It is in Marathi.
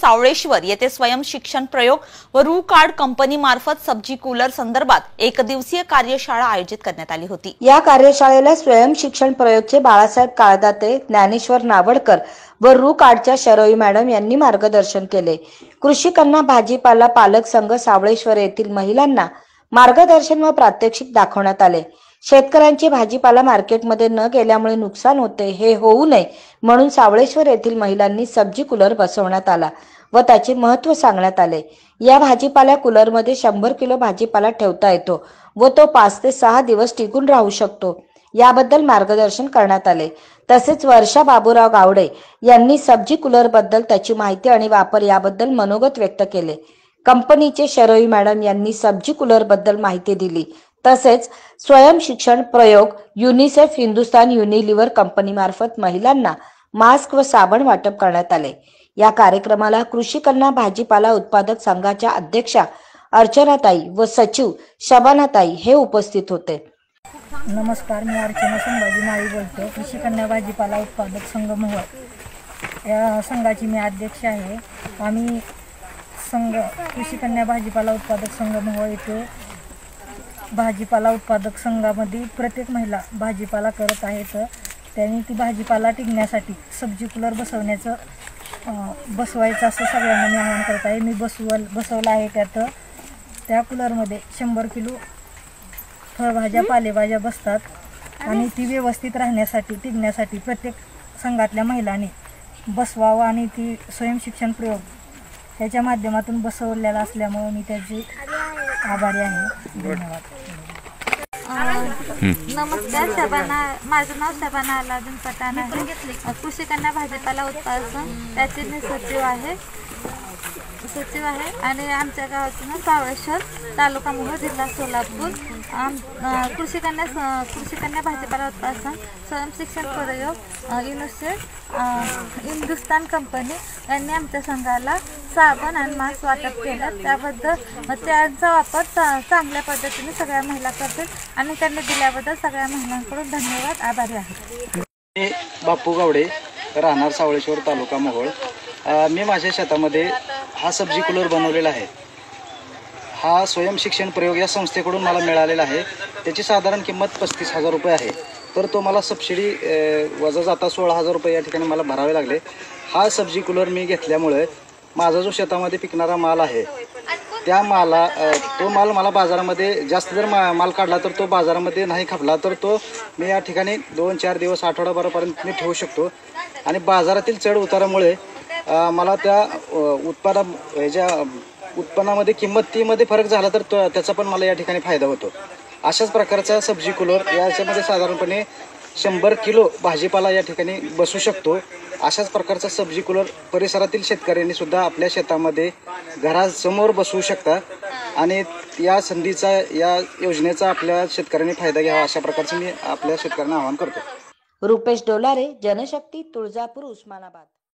सावळेश्वर येथे स्वयं शिक्षण प्रयोग व रू कार्ड कंपनी मार्फत सब्जी कूलर संदर्भात एकदिवसीय कार्यशाळा आयोजित करण्यात आली होती। या कार्यशाळेला स्वयं शिक्षण प्रयोगचे बाळासाहेब काळदाते, ज्ञानेश्वर नावडकर व रू कार्डच्या शरोई मॅडम यांनी मार्गदर्शन केले। कृषी कन्या भाजीपाला पालक संघ सावळेश्वर येथील महिलांना मार्गदर्शन व प्रात्यक्षिक दाखवण्यात आले। शेतकऱ्यांची भाजीपाला मार्केटमध्ये न गेल्यामुळे नुकसान होते, हे होऊ नये म्हणून सावळेश्वर येथील महिलांनी सब्जी कूलर बसवण्यात आला व त्याचे महत्त्व सांगण्यात आले। या भाजीपाला कूलरमध्ये 100 किलो भाजीपाला ठेवता येतो व तो 5 ते 6 दिवस टिकून राहू शकतो, याबद्दल मार्गदर्शन करण्यात आले। तसेच वर्षा बाबूराव गावडे यांनी सब्जी कूलर बद्दल त्याची माहिती आणि वापर याबद्दल मनोगत व्यक्त केले। कंपनीचे शरोई मॅडम यांनी सब्जी कूलर बद्दल माहिती दिली। तसेच स्वयं शिक्षण प्रयोग युनिसेफ हिंदुस्तान युनिलिव्हर कंपनी मार्फत महिलांना मास्क व साबण वाटप करण्यात आले। या कार्यक्रमाला कृषी कन्या भाजीपाला उत्पादक संघाच्या अध्यक्षा अर्चनाताई व सचिव शबानाताई हे उपस्थित होते। नमस्कार, मी अर्चना संभाजी माळी बोलतो। कृषी कन्या भाजीपाला उत्पादक संघ मोहोळ या संघाची मी अध्यक्ष आहे। आम्ही कृषी कन्या भाजीपाला उत्पादक संघ मोहोळ येथे भाजीपाला उत्पादक संघामध्ये प्रत्येक महिला भाजीपाला करत आहेत। त्यांनी ती भाजीपाला टिकण्यासाठी सब्जी कूलर बसवायचं असं सगळ्यांना मी आवाहन करत आहे। मी बसवला आहे। त्या कूलरमध्ये 100 किलो फळभाज्या पालेभाज्या बसतात आणि ती व्यवस्थित राहण्यासाठी टिकण्यासाठी प्रत्येक संघातल्या महिलांनी बसवावं आणि ती स्वयं शिक्षण प्रयोग त्याच्या माध्यमातून बसवलेला असल्यामुळे मी त्याची आभारी आहे। धन्यवाद। नमस्कार, माझं नाव शबाना अलादीन पठाण आहे। कृषी कन्या भाजीपाला उत्पादन त्याचे मी सचिव आहे आणि आमच्या गावाचं नाव सावळेश्वर, तालुका मोहोळ, जिल्हा सोलापूर। कृषी कन्या भाजीपाला उत्पादन स्वयं शिक्षण प्रयोग युनिसेफ हिंदुस्तान कंपनी यांनी आमच्या संघाला साबण आणि मास्क वाटप केलं। त्याबद्दल त्यांचा वापर चांगल्या पद्धतीने सगळ्या महिला करतील आणि त्यांनी दिल्याबद्दल सगळ्या महिलांकडून धन्यवाद, आभारी आहे। मी बापू गावडे, राहणार सावळेश्वर, तालुका मोहोळ। मी माझ्या शेतामध्ये हा सब्जी कूलर बनवलेला आहे। हा स्वयं शिक्षण प्रयोग या संस्थेकडून मला मिळालेला आहे। त्याची साधारण किंमत 35,000 रुपये आहे, तर तो मला सबसिडी वजा जाता 16,000 रुपये या ठिकाणी मला भरावे लागले। हा सब्जी कूलर मी घेतल्यामुळे माझा जो शेतामध्ये पिकणारा माल आहे त्या तो माल मला बाजारामध्ये जास्त जर माल काढला तर तो बाजारामध्ये नाही खपला तर तो मी या ठिकाणी 2-4 दिवस आठवडाभरापर्यंत मी ठेवू शकतो आणि बाजारातील चढ उतारामुळे मला त्या उत्पन्नामध्ये किंमतीमध्ये फरक झाला तर त्याचा पण मला या ठिकाणी फायदा होतो। अशाच प्रकारचा सब्जी कूलर याच्यामध्ये साधारणपणे 100 किलो भाजीपाला या ठिकाणी बसू शकतो। अशाच प्रकारचा सब्जी कूलर परिसरातील शेतकऱ्यांनी सुद्धा आपल्या शेतामध्ये घरासमोर बसवू शकतात आणि या संधीचा, या योजनेचा आपल्या शेतकऱ्यांनी फायदा घ्यावा अशा प्रकारचं मी आपल्या शेतकऱ्यांना आवाहन करतो। रुपेश डोलारे, जनशक्ती, तुळजापूर, उस्मानाबाद।